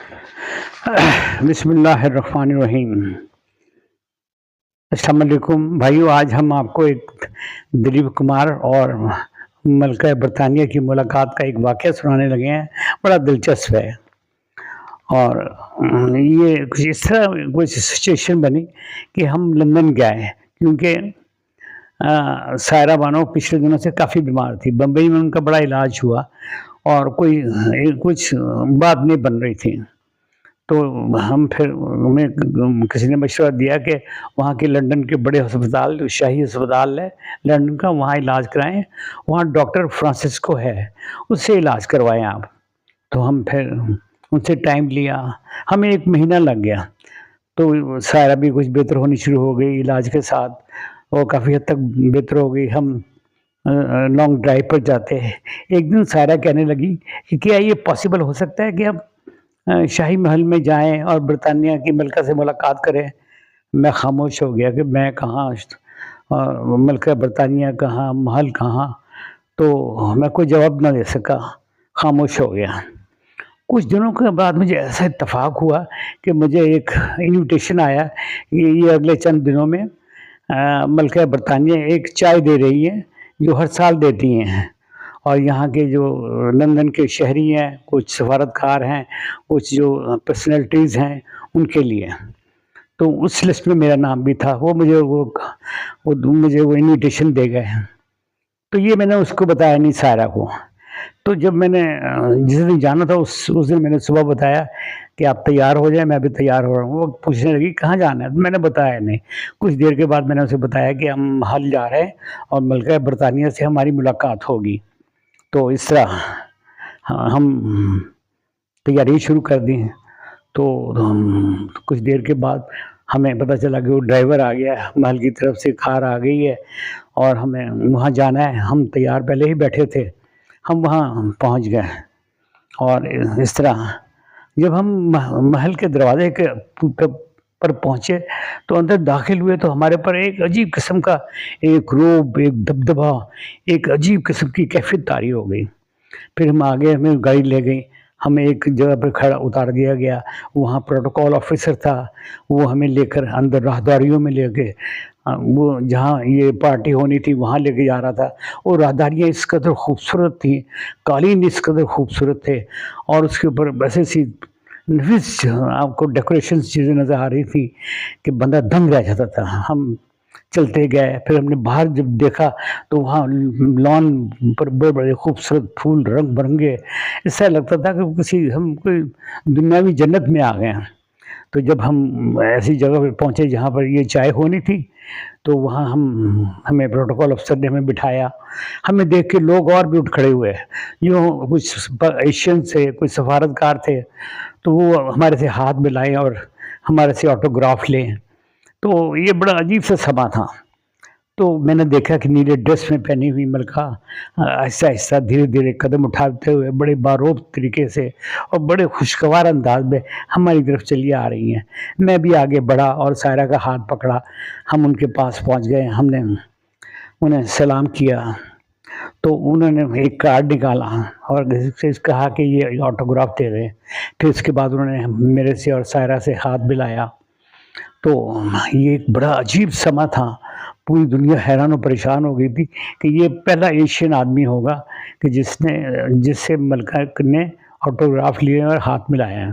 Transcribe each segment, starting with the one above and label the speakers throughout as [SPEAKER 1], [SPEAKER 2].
[SPEAKER 1] بسم اللہ الرحمن الرحیم۔ السلام علیکم بھائیو، آج ہم آپ کو ایک دلیپ کمار اور ملکہ برطانیہ کی ملاقات کا ایک واقعہ سنانے لگے ہیں، بڑا دلچسپ ہے۔ اور یہ کچھ اس طرح کچھ سچویشن بنی کہ ہم لندن گئے، کیونکہ سائرہ بانو پچھلے دنوں سے کافی بیمار تھی۔ بمبئی میں ان کا بڑا علاج ہوا اور کوئی کچھ بات نہیں بن رہی تھی، تو ہم پھر ہمیں کسی نے مشورہ دیا کہ وہاں کے لندن کے بڑے ہسپتال، شاہی ہسپتال ہے لندن کا، وہاں علاج کرائیں، وہاں ڈاکٹر فرانسسکو ہے، اس سے علاج کروائیں آپ۔ تو ہم پھر ان سے ٹائم لیا، ہمیں 1 مہینہ لگ گیا، تو سارا بھی کچھ بہتر ہونی شروع ہو گئی علاج کے ساتھ، اور کافی حد تک بہتر ہو گئی۔ ہم لانگ ڈرائیو پر جاتے ہیں۔ ایک دن سارا کہنے لگی کہ کیا یہ پاسبل ہو سکتا ہے کہ ہم شاہی محل میں جائیں اور برطانیہ کی ملکہ سے ملاقات کریں؟ میں خاموش ہو گیا کہ میں کہاں، ملکہ برطانیہ کہاں، محل کہاں، تو میں کوئی جواب نہ دے سکا، خاموش ہو گیا۔ کچھ دنوں کے بعد مجھے ایسا اتفاق ہوا کہ مجھے ایک انویٹیشن آیا کہ یہ اگلے چند دنوں میں ملکہ برطانیہ ایک چائے دے رہی ہے جو ہر سال دیتی ہیں، اور یہاں کے جو لندن کے شہری ہیں، کچھ سفارتکار ہیں، کچھ جو پرسنالٹیز ہیں، ان کے لیے۔ تو اس لسٹ میں میرا نام بھی تھا، وہ مجھے وہ انویٹیشن دے گئے۔ تو یہ میں نے اس کو بتایا نہیں، سائرہ کو۔ تو جب میں نے جس دن جانا تھا اس دن میں نے صبح بتایا کہ آپ تیار ہو جائیں، میں بھی تیار ہو رہا ہوں۔ وہ پوچھنے لگی کہاں جانا ہے، میں نے بتایا نہیں۔ کچھ دیر کے بعد میں نے اسے بتایا کہ ہم محل جا رہے ہیں اور ملکہ برطانیہ سے ہماری ملاقات ہوگی۔ تو اس طرح ہم تیاری شروع کر دی۔ تو کچھ دیر کے بعد ہمیں پتہ چلا کہ وہ ڈرائیور آ گیا، محل کی طرف سے کار آ گئی ہے اور ہمیں وہاں جانا ہے۔ ہم تیار پہلے ہی بیٹھے تھے، ہم وہاں پہنچ گئے۔ اور اس طرح جب ہم محل کے دروازے پر پہنچے تو اندر داخل ہوئے تو ہمارے پر ایک عجیب قسم کا ایک روب، ایک دبدبہ، ایک عجیب قسم کی کیفیت طاری ہو گئی۔ پھر ہم آگے، ہمیں گاڑی لے گئی، ہمیں ایک جگہ پر کھڑا اتار دیا گیا، وہاں پروٹوکول آفیسر تھا، وہ ہمیں لے کر اندر راہداریوں میں لے کے، وہ جہاں یہ پارٹی ہونی تھی وہاں لے کے جا رہا تھا۔ اور راہداریاں اس قدر خوبصورت تھیں، قالین اس قدر خوبصورت تھے، اور اس کے اوپر ایسے سی نفیس آپ کو ڈیکوریشن چیزیں نظر آ رہی تھی کہ بندہ دنگ رہ جاتا تھا۔ ہم چلتے گئے، پھر ہم نے باہر جب دیکھا تو وہاں لان پر بڑے بڑے خوبصورت پھول رنگ برنگے، اس سے لگتا تھا کہ ہم کوئی دنیاوی جنت میں آ گئے ہیں۔ تو جب ہم ایسی جگہ پہ پہنچے جہاں پر یہ چائے ہونی تھی، تو وہاں ہمیں پروٹوکول افسر نے ہمیں بٹھایا۔ ہمیں دیکھ کے لوگ اور بھی اٹھ کھڑے ہوئے، یوں کچھ ایشین سے، کچھ سفارتکار تھے، تو وہ ہمارے سے ہاتھ ملائیں اور ہمارے سے آٹوگراف لیں۔ تو یہ بڑا عجیب سا سما تھا۔ تو میں نے دیکھا کہ نیلے ڈریس میں پہنی ہوئی ملکہ آہستہ آہستہ دھیرے دھیرے قدم اٹھاتے ہوئے بڑے باروب طریقے سے اور بڑے خوشگوار انداز میں ہماری طرف چلی آ رہی ہیں۔ میں بھی آگے بڑھا اور سائرہ کا ہاتھ پکڑا، ہم ان کے پاس پہنچ گئے، ہم نے انہیں سلام کیا۔ تو انہوں نے ایک کارڈ نکالا اور کہا کہ یہ آٹوگراف دے دیں۔ پھر اس کے بعد انہوں نے میرے سے اور سائرہ سے ہاتھ ملایا۔ تو یہ ایک بڑا عجیب سما تھا، پوری دنیا حیران و پریشان ہو گئی تھی کہ یہ پہلا ایشین آدمی ہوگا کہ جس سے ملکہ نے آٹوگراف لیے اور ہاتھ ملایا ہے۔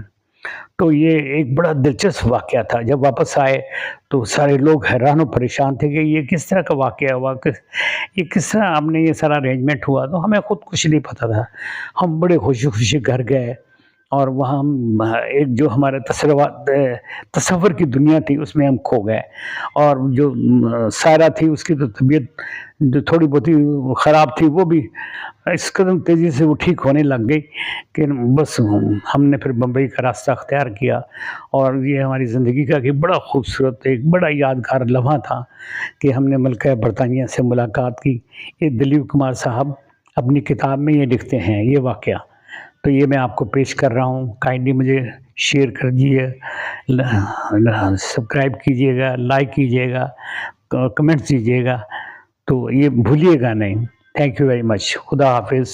[SPEAKER 1] تو یہ ایک بڑا دلچسپ واقعہ تھا۔ جب واپس آئے تو سارے لوگ حیران و پریشان تھے کہ یہ کس طرح کا واقعہ ہوا، یہ کس طرح ہم نے یہ سارا ارینجمنٹ ہوا۔ تو ہمیں خود کچھ نہیں پتہ تھا، ہم بڑے خوشی خوشی گھر گئے، اور وہاں ہم ایک جو ہمارے تصور کی دنیا تھی اس میں ہم کھو گئے۔ اور جو سائرہ تھی اس کی تو طبیعت جو تھوڑی بہت خراب تھی، وہ بھی اس قدر تیزی سے وہ ٹھیک ہونے لگ گئی کہ بس ہم نے پھر بمبئی کا راستہ اختیار کیا۔ اور یہ ہماری زندگی کا ایک بڑا خوبصورت، ایک بڑا یادگار لمحہ تھا کہ ہم نے ملکہ برطانیہ سے ملاقات کی۔ یہ دلیپ کمار صاحب اپنی کتاب میں یہ لکھتے ہیں یہ واقعہ، تو یہ میں آپ کو پیش کر رہا ہوں۔ کائنڈلی مجھے شیئر کر دیجیے، سبسکرائب کیجیے گا، لائک کیجیے گا، کمنٹس دیجیے گا، تو یہ بھولیے گا نہیں۔ Thank you very much. خدا حافظ۔